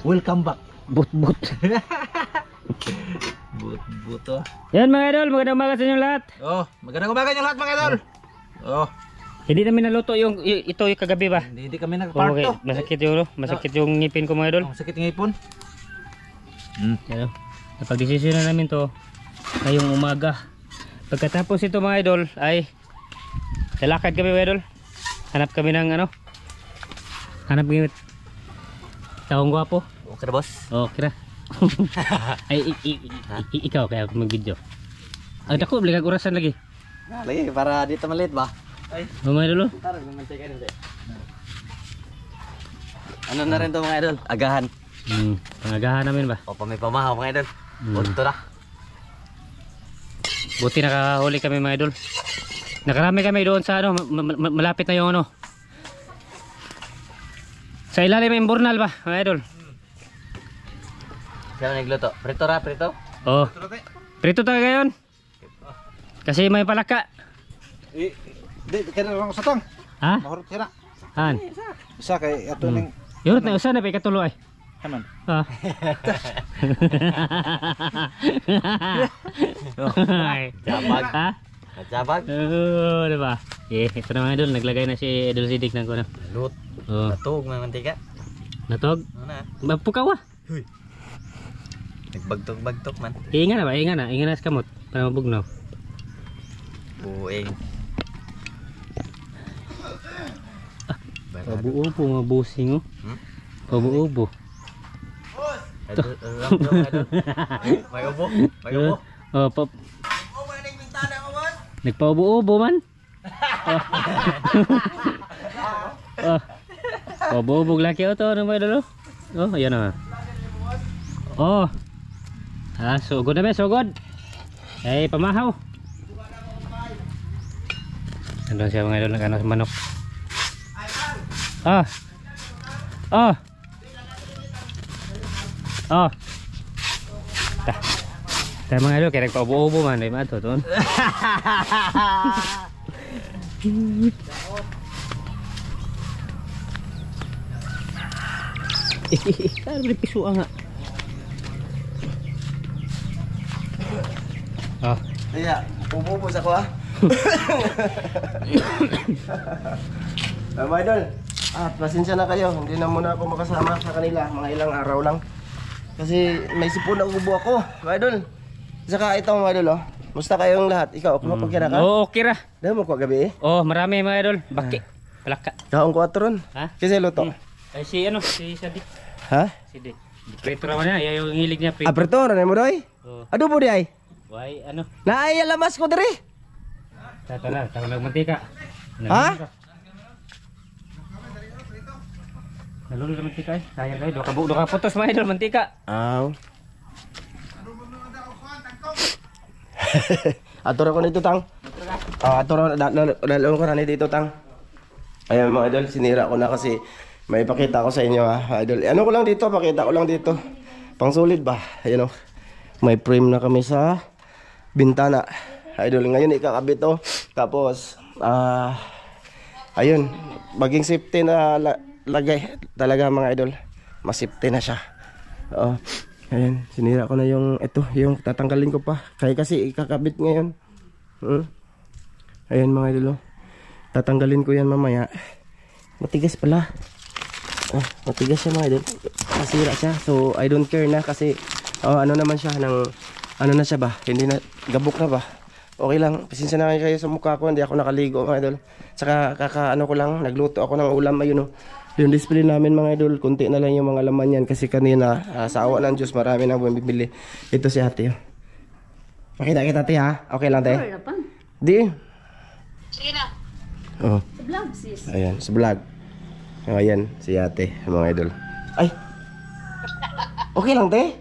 Welcome back. But. But oh. Yan mga idol, magandang umaga sa inyo lahat. Oh, magandang umaga niyo lahat mga idol. Oh. Hindi namin naluto yung ito yung kagabi ba? Hindi kami nagparto. Okay, masakit yung ngipin ko mga idol. Masakit ng ipon. Yan. Napag-desisyon na namin to ngayong umaga. Pagkatapos ito mga idol ay lalakad kami mga idol. Hanap kami ng ano? Hanap kami taong gwapo. Okay na boss. Oh, kira. Ay, ikaw kaya ako mag-video. Ang dako, balik ang orasan lagi. Lagi, para dito maliit ba? Ay. Mga idol. Tara, mamantay ka rin. Ano na rin to mga idol? Agahan. Pangagahan namin ba? O, may pamahaw mga idol. Punto na. Buti nakahuli kami mga idol. Nakarami kami doon sa ano, malapit na yung ano. Sa ilalim yung burnal ba mga idol? Siya nagluto. Prito ra, prito? Oh. Prito tayo ngayon. Kasi may palaka. Di, kaya lang sa tang. Ha? Mahurot ka na. Han. Isa kay ato ning Yun na usa na pa katulo ay. kanan. Ha. Jabag. Ha? Jabag. Oh, diba? Ito na mga idol, naglagay na si Idol Sidik ng kuno. Lut. Oh. Natug may mantika. Natog. Ano na? Mapukaw ah. Huy. Nagbagtok-bagtok man. Inga na ba? Inga na sa kamot para mabugnaw. Buing. Pabuubo, mabusing oh. Pabuubo. May ubo. May ubo. Oh, nagpaubo-ubo man. Oh. Pabuubog laki o to. Ano ba idol? Oh, ayan na. Oh. Sugod na ba? Sugod. Ay, pamahaw. Nandun siya mga idol, nag-ano sa manok. Oh. Tayo mga idol, kaya nagpaubo-ubo man. Ay, mato doon. Kaya balik pisuan nga. Iya, ubo sa ko ah. Mga idol, pasensya na kayo. Hindi na muna ako makasama sa kanila. Mga ilang araw lang. Kasi may sipon na ubo ako, mga idol. Saka ito mga idol oh. Musta kayong lahat? Ikaw, okay na ka? Oo, okay ra. Dahil mo ko gabi eh. Oh, marami mga idol. Baki. Palaka. Kaong ko atron. Ha? Kasi luto. Ay, si Sadik. Ha? Si Prito naman niya. Yung hilig niya. Prito. Aperto, ranay mo doy? Oh. Adobo di ay? Why, ano? Naay alamas ko diri. Tara, magmantika. Ha? Nalulog na mantika eh. Sayang kayo. Doka putos mga idol, mantika. Aw. Aturo ko dito tang. Aturo dalon ko na dito tang. Ayan mga idol, sinira ko na kasi may pakita ko sa inyo ha, idol. Ano ko lang dito, pakita ko lang dito. Pang solid ba? Ayan oh. May frame na kami sa bintana. Idol, ngayon ikakabit to. Tapos ayun, maging safety na lagay talaga mga idol. Mas safety na siya. Oo. Ayan, sinira ko na yung ito, yung tatanggalin ko pa. Kaya kasi ikakabit ngayon. Ayan mga idol. Tatanggalin ko yan mamaya. Matigas pala. Matigas siya mga idol. Masira siya. So I don't care na kasi ano naman siya ng ano na siya ba? Hindi na gabok na ba? Okay lang. Pasensya na kayo sa mukha ko. Hindi ako nakaligo mga idol. Saka ano ko lang, nagluto ako ng ulam ayun oh. Yung display namin mga idol, konti na lang yung mga laman yan kasi kanina sa awa ng Diyos marami nang bumibili. Ito si ate oh. Makita kita ate ha? Okay lang te? Di? Sige na. Oh. Sa vlog sis. Ayan, sa vlog. Ayan, si ate mga idol. Ay! Okay lang te?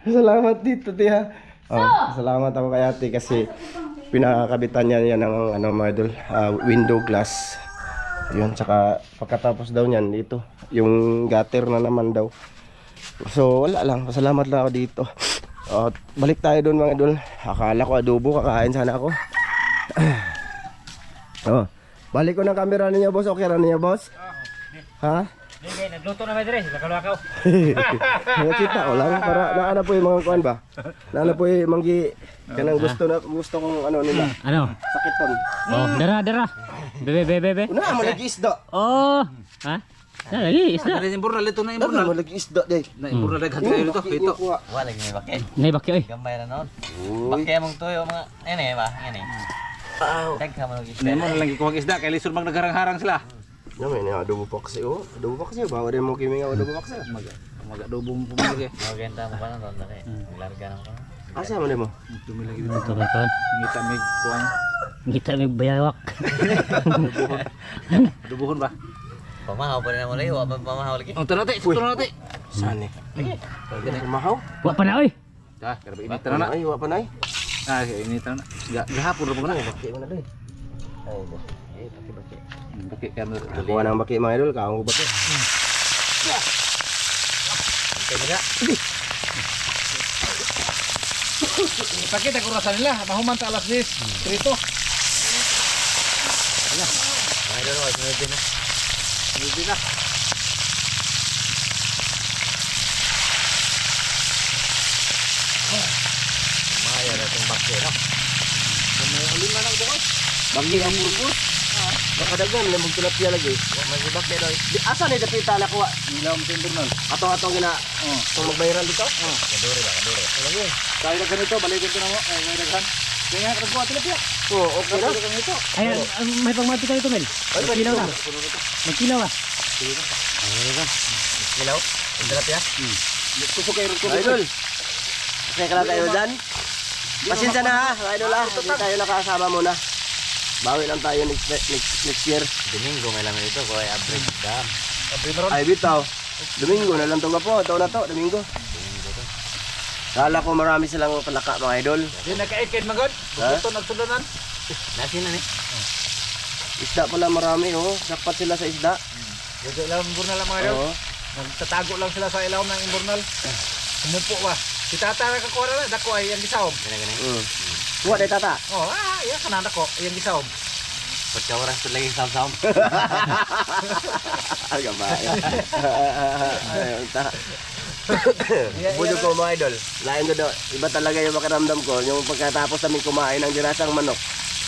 Salamat dito te ha. Salamat ako kay ate kasi pinakakabitan niya yan ng ano mga idol, window glass. Yun, tsaka pagkatapos daw niyan dito, yung gutter na naman daw. So wala lang, pasalamat lang ako dito. Balik tayo doon mga idol. Akala ko adobo, kakain sana ako. Balik ko ng camera niya boss, okay na niya boss? Ha? Sige, nagluto na ba dire? Lakaw-lakaw. Mga kita o lang para naana po yung mga kuan ba. Naana po yung manggi kanang gusto kong ano nila. Ano? Sakit ton. Oh, dara. Bebe. Una mo lagi isda. Oh, ha? Lagi isda. Dari imburnal ito na Dapat imburnal. mo lagi isda day. Na imburnal daghan kayo ito. Ito. Wala lagi may bakit. Nay bakyo oy. Gambay na noon. Uy. Bakit mong tuyo mga ene ba? Ene. Tagka mo lagi. Nemo na lang ikuha isda kay lisod mag nagharang-harang sila. Naman ni adobo pa kasi oh. Adobo pa kasi bawa din mo kimi nga adobo pa kasi. Mag-adobo mo pumili. Magenta mo pa na noon dali. Larga na ko. Asa man mo? Tumilagi din Ito ba ton? ngita mig kuan. Ngita may bayawak. Adobohon ba? Pamahaw pa rin mo layo. Pamahaw lagi. Ang tanate, tulo nate. Saan eh? Mahaw? Wa pa na oy. Ah, karba init na na. Ay, wa pa nay. Ah, init na na. Gahapon ra mo na. Baki mo na day. Ay, baki. Bakit ka mo. Kuha ng baki mga idol, kaong baki. Pakita ko rasa nila, mahuman sa alas 10. Prito. Ay dalo ay sunod din na. Hindi na. Maya na tong bakit no. Baki ang purpur. Nakadagan, lamang tilapia lagi. May bakit doy. Di asa ni dapita na kuha? Ilaw mo sa imburnal. Atong gina. Kung mag-viral dito? Kadure ba kadure. Kaya na ganito, balikin ko na mo. Ay, may daghan. Kaya nga, nagkuha tilapia. Oo, okay na. Balikin ito. Ay, may pangmati ka ito, Mel. Magkilaw na. Magkilaw ah. Ilaw. Ang tilapia. Kusog kayo rin Idol. Kasi ka lang tayo dyan. Pasensya na ha, idol ha. Hindi tayo nakasama muna. Bawi lang tayo next year. Domingo may laman ito ko ay average dam. Ay bitaw. Domingo na lang to po. Taon na to, Domingo. Kala ko marami silang palaka mga idol. Di nagka-8 magod. Ha? Ito nagsundanan. Nasin na ni. Isda pala marami oh. Dapat sila sa isda. Dito ilaw ng imburnal lang mga idol. Oo. Nagtatago lang sila sa ilaw ng imburnal. Sumupo ba? Si tata nakakuha na, dako ay yung gisawom. Gani. Kuha day tata. Oh, yan kanana ko, yung gisawom. Pagka oras to lagi sam-sam. Aga ba? Ayun ta. Budo ko mga idol. Lain ko daw. Iba talaga yung makiramdam ko. Yung pagkatapos namin kumain ng dirasang manok.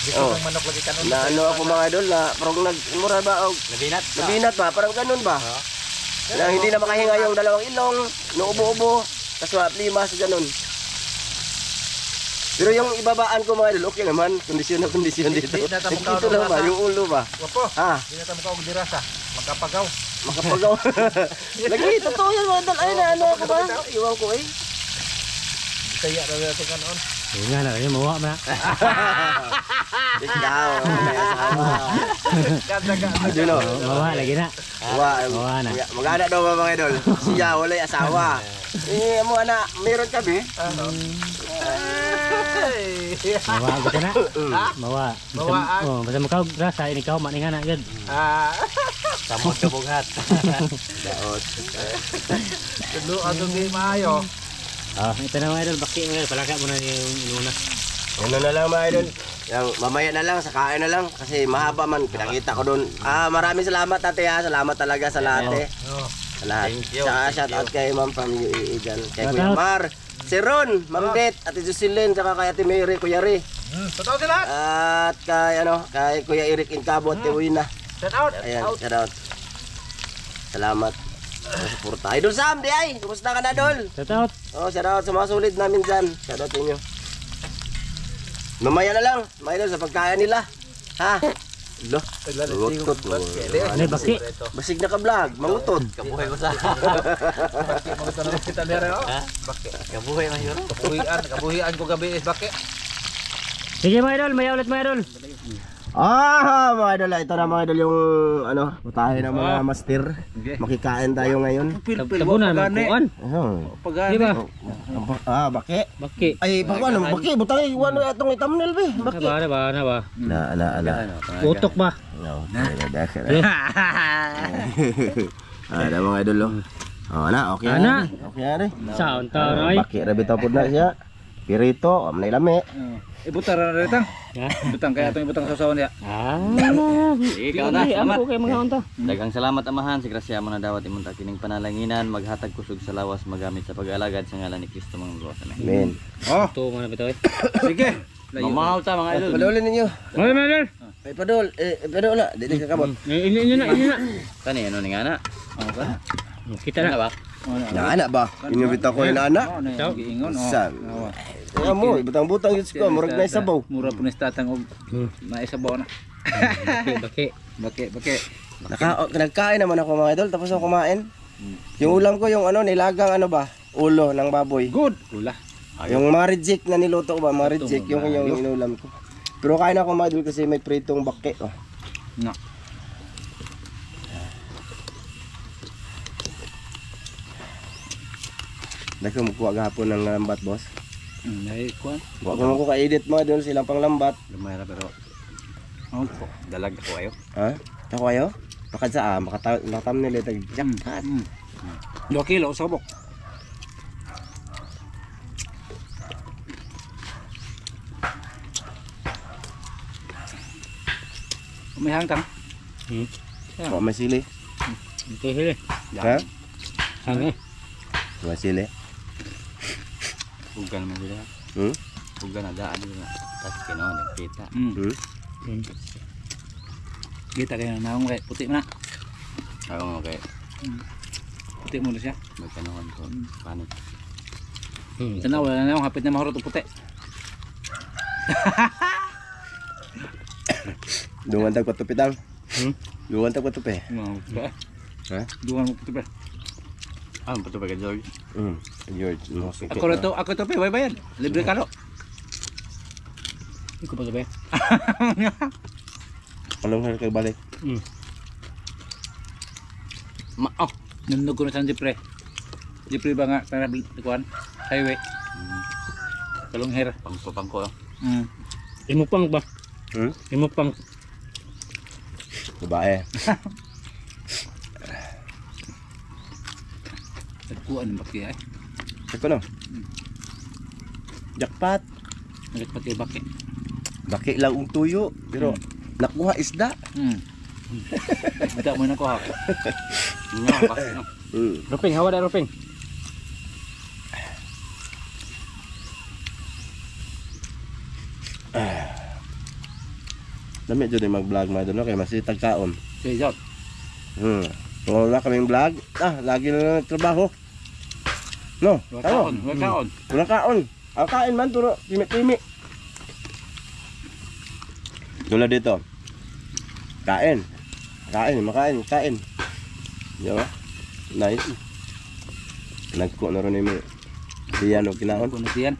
Dito Oh. ng manok lagi kanon. Na ano ako mga idol na parang nagmura ba o Nabinat. nabinat ba? Parang ganun ba? Na hindi na makahinga yung dalawang ilong, nuubo-ubo, kaswap limas, ganun. Pero yung ibabaan ko mga idol, okay naman. Kondisyon na kondisyon dito. Hindi na tamang Ito lang ba? kaon, Yung ulo ba? Wapo. Ha? Di na tamo ka og dirasa. Magkapagaw. Makapagaw. Lagi, totoo yan mga idol. Ay na, ano ako ba? Iwan ko eh. Kaya raw natin kanon. Yung nga na, yung mawa na. Ikaw, may asawa. Ano no? Mawa lagi na. Mawa na. Mag-anak daw ba mga idol? Siya, wala'y asawa. Eh, mo anak, meron kami. Mawa ko na. Mawa. Mawaan. Oh, basta makaw rasa ini kaw maning ana gyud. Samot ka bughat. Daot. Tulo ato di maayo. Ah, ito na mga idol, baki mga idol, palaka mo na yung inuna. Ano na lang mga idol? Yang mamaya na lang, sa kain na lang. Kasi mahaba man, pinakita ko doon. Maraming salamat ate ha. Salamat talaga sa lahat eh. Sa lahat. Thank you. Tsaka Thank shout out you. kay Ma'am from UAE dyan. Kay Shout Kuya out. Mar, si Ron, Ma'am Det, Ate Jocelyn, tsaka kay Ate Mary, Kuya Ri. Totoo sila. At kay Kuya Eric Incabo at Tiwina. Shout out. Ayan, shout out. Salamat sa suporta. Idol Sam, di ay. Kumusta ka na, Idol? Shout out. Oh, shout out sa mga sulit namin dyan. Shout out inyo. Mamaya na lang, mga idol, sa pagkaya nila. Ha? Lo, mangutot mo. Ano baki? Basig na ka vlog, mangutot. Kabuhay ko sa. Bakit mo sa nang kita nere oh. Ha? Bakit? Kabuhay man yun. Kabuhian ko gabi is bakit? Sige mga idol, maya ulit mga idol. Mga idol, ito na mga idol yung putahe ng mga master. Makikain tayo ngayon. Tabunan magkuan. Pagani. Di ba? Baki. Baki. Ay, paano? Baki, butang iwan itong thumbnail be. Baki. Ano ba? Ala. Utok ba? No, ada mga idol oh. Oh, na, okay Ana. na. Okay na rin. Saon ta na ay. Baki, rabi tapod na siya. Pirito, manay lami. Ibutar na rin tang. Ha? Ibutang kaya itong ibutang sa usawan niya. Ikaw na, Ay, salamat. ako kay mga unta. Dagang salamat amahan, si grasya mo na dawat imong kining panalanginan, maghatag kusog sa lawas magamit sa pag-alagad sa ngalan ni Kristo mga Diyos. Amen. Amen. Oh, Ito mga bitaw. sige. Mamahaw ta mga idol. Padulin ninyo. Mga mga. Ay padol, padol na, dili ka kabot. Inyo na. Kani ano ni nga na? Oh, ka. Kita na. ba? Na anak ba? Inyo bitaw ko na anak. Oh, na giingon. Saan? Kaya mo, butang-butang yun ko, murag na isabaw. Mura po ni tatang og na isabaw na. Baki. Bake. Nagkain naman ako mga idol, tapos ako kumain. Yung ulam ko, yung ano, nilagang ano ba? Ulo ng baboy. Good. Ula. Yung mga reject na niluto ko ba? Mga reject yung inulam ko. Pero kain ako mga idol kasi may pritong bake. Oh. No. Dahil magkuha gahapon ng lambat, boss. Nay kuan. Huwag ko ka-edit mga idol, silang pang lambat. Lumay ra pero Oh, dalag ako ayo. Ha? Ako ayo? Bakit sa makatamnil ito. Jackpot. 2 kilo sabok. Umihang tang. Huwag may sili. Ito hili. Ha? Hangi. May sili. Ugan man sila. Hmm? Ugan na daan nila. Tas kino nagkita. Hmm? Kita kayo na naong kay puti man na. Ako okay. Puti mo na siya. May kanuhan ko. Panik. Tanaw wala na naong hapit na mahurot og puti. Dungan tag patupitang. Hmm? Dungan tag patupi. Ha? Duwan mo puti pa. Ah, pato pa ka George. George. No, Ako to pe, way bayan. Libre karo. Iko pa sabi. Anong hari kay balik? Nundog ko na sa Jepre. Jepre ba nga para kuan? Highway. Kalungher. Pangko. Imo pang ba? Hmm? Imo pang. Babae. Nagkuan ng baki ay. Ito no? Jackpot. Nagpati baki. Baki lang ang tuyo. Pero nakuha isda. Bita mo na ko ha. Nya pa. Roping, hawa da roping. Dami dyan mag-vlog mga doon. Okay, masitag kaon. Say out. Kung wala kaming vlog, lagi na nagtrabaho. No? Tama? Wakaon. Wala kaon. Kain man, turo. Timi-timi. Tulad dito. Kain. Kain. Diba? Nice. Nagko na rin yung diyan o kinaon. Kuno diyan.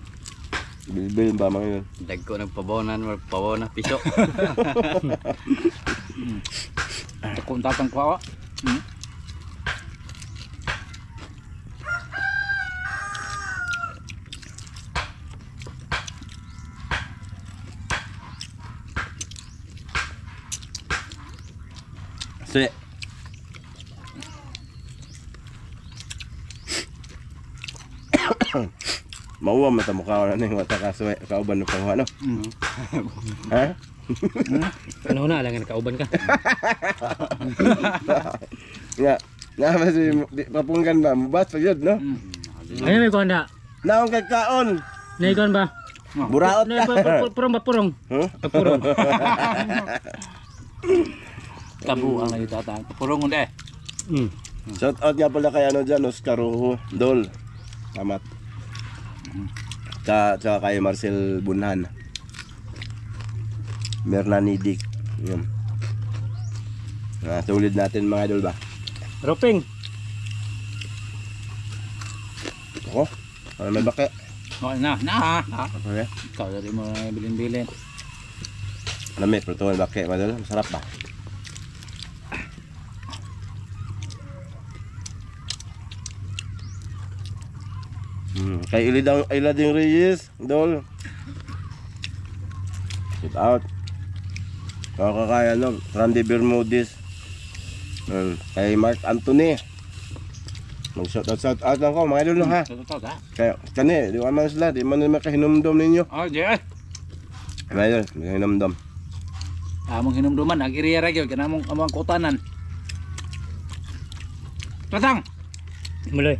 Bilbil ba mga yun? Dagko nagpabonan, pabona piso. Kung tatang ko. Si. Mauwa mata mukha na ning wata kasuwe kauban ng pangwa no. Ha? Ano na lang kauban ka. Nga. Nga mas papunggan ba? Mubas pa yun no? Ano may konda? Naong kay kaon. Naikon ba? Buraot ka. Purong. Huh? Purong. Tabu ang itatang. Purong unde. Shout out nga pala kay ano dyan, Oscar Rojo, Dol. Tamat. Tsaka kay Marcel Bunhan. Mernanidik. Yun. Tulid natin mga idol ba? Roping. Ako? Ano may bake? Okay na. Okay. Ikaw dali mo bilin-bilin. Ano may prutuan bake mga idol? Masarap ba? Kay Ilading Reyes, Dol. Shout out. Kakakaya no, Randy Bermudez. Kay Mark Anthony. Mag-shout out lang ko, mga idol no ha. Totoo ta. Kaya, kani, di man sila, di man makahinumdom ninyo. Oh, di ay. Mga idol, makahinumdom. Among hinumduman, ag-iriya ra gyud kanamong among kutanan. Tatang. Muloy.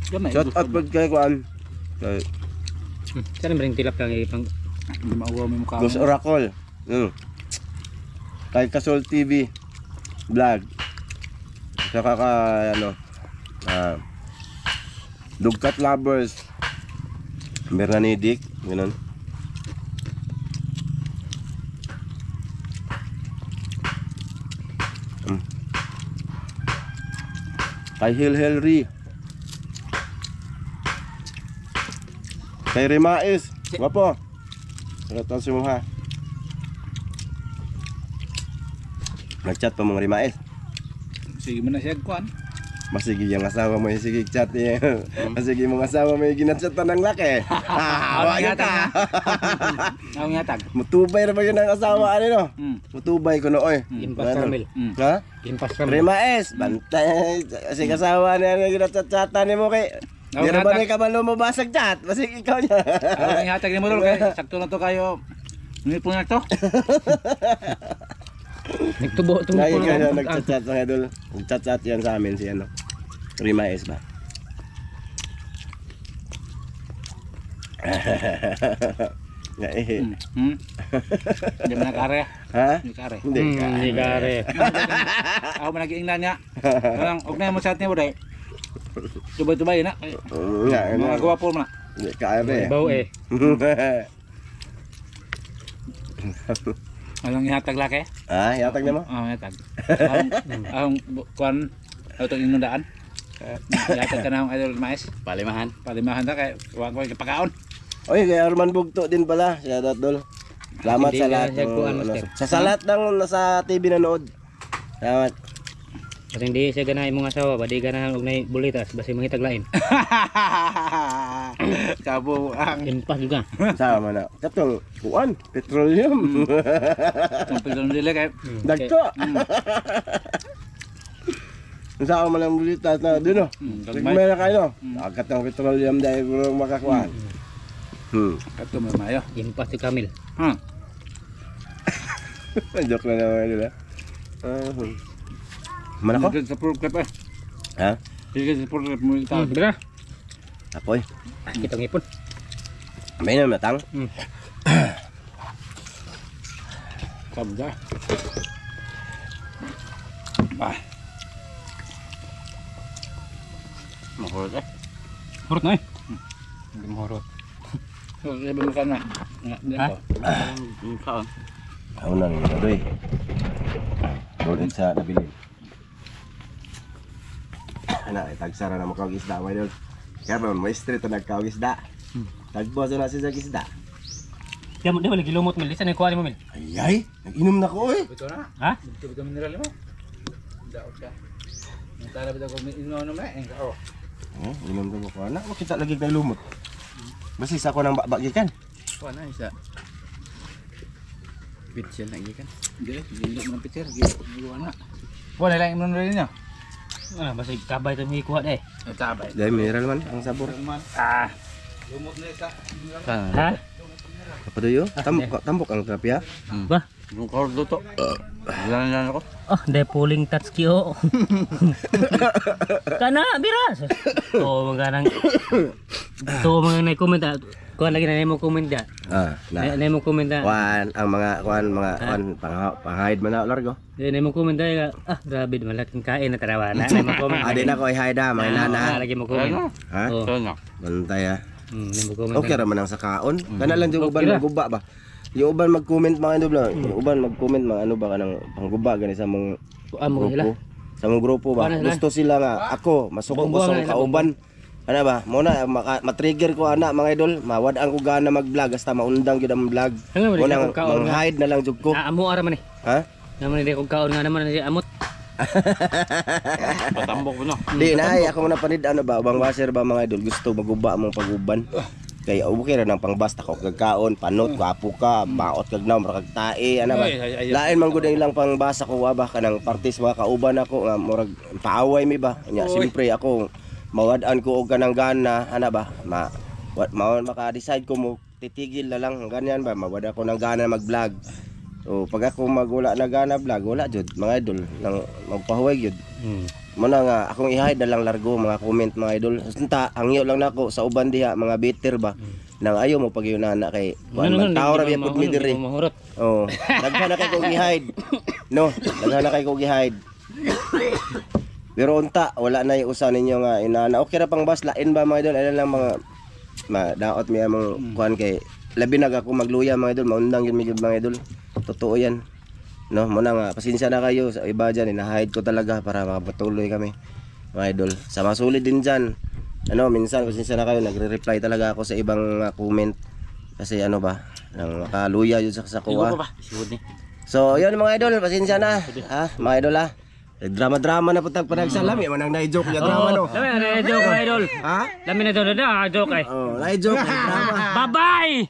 Gamay. Shout out pag kay kuan. Kay Sana maring tilap lang ipang Hindi mauwa mo mukha. Boss Oracle. Kay Kasol TV vlog. Saka ka ano Dugkat Lovers. Bernanidik, ganun. Kay Hilhelry. Kay Remais. Wapo. Salamat si mo ha. Nag-chat pa mga Remais. Sige mo na siya kuan. Masigi yung asawa mo yung sige chat niya. Masigi mong asawa mo yung ginachatan ng laki. Hawa yun ka. Ang yatag. Mutubay na ba yun ang asawa ano? Mutubay ko nooy. Impas Ramil. Ha? Impas Ramil. Remais. Bantay. Kasi kasawa niya yung ginachatan ni mo kay. Di na ba na kabalo mo basag chat? Masig ikaw niya. Ang yatag ni mo dol kay sakto na to kayo. Ngunit po na to. Nagtubo itong Lagi puno. ka na nagchat-chat mga idol. Nagchat-chat yan sa amin si ano. Remais ba? Nga eh. Hindi mo nakare. Ha? Hindi kare. Hindi ka. Hindi kare. Ako man nag-iingnan niya. Parang og na mo chat niya boday. Tubay-tubay na. Nga, Mga gwapo mo na. hindi ka eh. Baw eh. Alang ihatag laki. Ah, yatag na mo? Ihatag. Ang kuan auto inundaan. Ihatag ka na ang idol mais. Palimahan. Palimahan ta kay wag ko pagkaon. Oy, kay Arman Bugto din pala. Siya Dol. Salamat Hindi sa na lahat siya ng kuwan, ano, Master. sa lahat ng nasa TV nanood. Salamat. Kasi hindi siya ganahin mong asawa, badi ganahan og nay bulitas, basi mangitag lain. Kabo ang Impas juga. Sama na. Katong kuan, petroleum. tumpil dili kay Dagko. Sa ako malang bulitas na dino. Nagmay na kayo. Agkat ng petroleum dahil ko makakuan. kato mo mayo. Impas si Kamil. Joke na naman nila. Man ako? Sa pro clip eh. Ha? Sige sa pro clip mo itaw. Bira. Apoy. Kitong ipon. May na matang. Kabda. Ah, Mahurot eh. Hurot na eh. Hindi mo hurot. so sabi mo kana. Ha? Kaon. Ako na rin ito eh. Road sa nabili. Ana, tagsara na mo kawag isda, may doon. Kaya pa, may street na nagkawag isda. Tagbo sa nasi sa isda. Di mo lagi lumot mil, isa na kuha mo mil. Ay, nag-inom na ko eh. Ito na. Ha? Ito bitaw mineral mo. Daw siya. Tara bitaw ko ino na eh. Oh. Inom na mo ko. Anak, makita lagi na lumot. Basta isa ko ng bagikan. Kuan na isa. Bitchin lagi kan. Hindi, hindi mo ng picture. Giwa na. Wala lang mo rin niya. Ano, basi kabay ito may kuha eh. Tabay. Dahil mineral man, ang sabor. Ah. Lumot na isa. Ha? Kapatuyo, tambok ang kapya. Ba? Yung kordo to. Jalan-jalan ako. Oh, dahil pulling touch kiyo. Kana, biras. Oo, mga nang... So, mga na-comment ah. Kuha lagi na mo comment da. Na. Na mo comment da. Kuan, ang mga pang-hide man na largo. Na mo comment da. Ah, grabe, malaking kain na tarawa. Na mo comment. Adi na ko i-hide mga nana. Lagi mo comment. Ha? Oh. So na. Bantay ah. Na mo comment. Okay raman ang sakaon. Kana lang yung Okay uban ra. magguba ba. Yung uban mag-comment mga ano ba? Yung uban mag-comment mga ano ba kanang pangguba gani sa mong Amo grupo. sila. Sa mong grupo ba? Paano sila? Gusto sila nga ako masuko ko Buang-buang sa na nila, kauban. Ano ba? Muna ma-trigger ko ana mga idol. Mawad ang ko gana mag-vlog hasta maundang gyud ang vlog. Ano, Muna kung kaon nga. hide na lang jud ko. Ah, amo ara man eh. Ha? Naman hindi kong kaon nga naman si amot. Patambok ko no. Di na ay ako na panid ano ba ubang washer ba mga idol gusto maguba mong paguban. Kaya okay ra nang pangbasta ko kagkaon, panot, gwapo ka, baot kag naw murag tae ana ba. Lain man gud ang ilang pangbasa ko ba kanang partis mga kauban ako nga murag paaway mi ba. Nya simpre ako mawadaan ko og kanang gana ana ba maka-decide ko mo titigil na lang ganyan ba mawad ako ng gana mag-vlog. So pag ako magwala na gana vlog wala jud mga idol nang magpahuway jud. Muna nga akong i-hide na lang largo mga comment mga idol. Sunta hangyo lang nako sa uban diha mga bitter ba nang ayo mo pag na kay man tao ra biya pud mi diri. Oh, daghan na kay ko i-hide. No, daghan na kay ko i-hide. Pero unta wala na yung usa ninyo nga inana. Okay ra pang bas lain ba mga idol? Ano lang mga daot mi among kuan kay labi na ako magluya mga idol, maundang yun mga idol. Totoo yan. No, muna nga pasensya na kayo sa iba diyan, ina-hide ko talaga para makapatuloy kami mga idol. Sa masulid din diyan. Ano, minsan pasensya na kayo, nagre-reply talaga ako sa ibang comment kasi ano ba, nang makaluya yun sa kuha. So, yun mga idol, pasensya na. Ha, mga idol ha. Drama-drama na putag panagsalam, yaman ang na-joke niya drama no. Lami na joke mga idol. Ha? Lami na joke ay. Oh, na-joke drama. Bye-bye.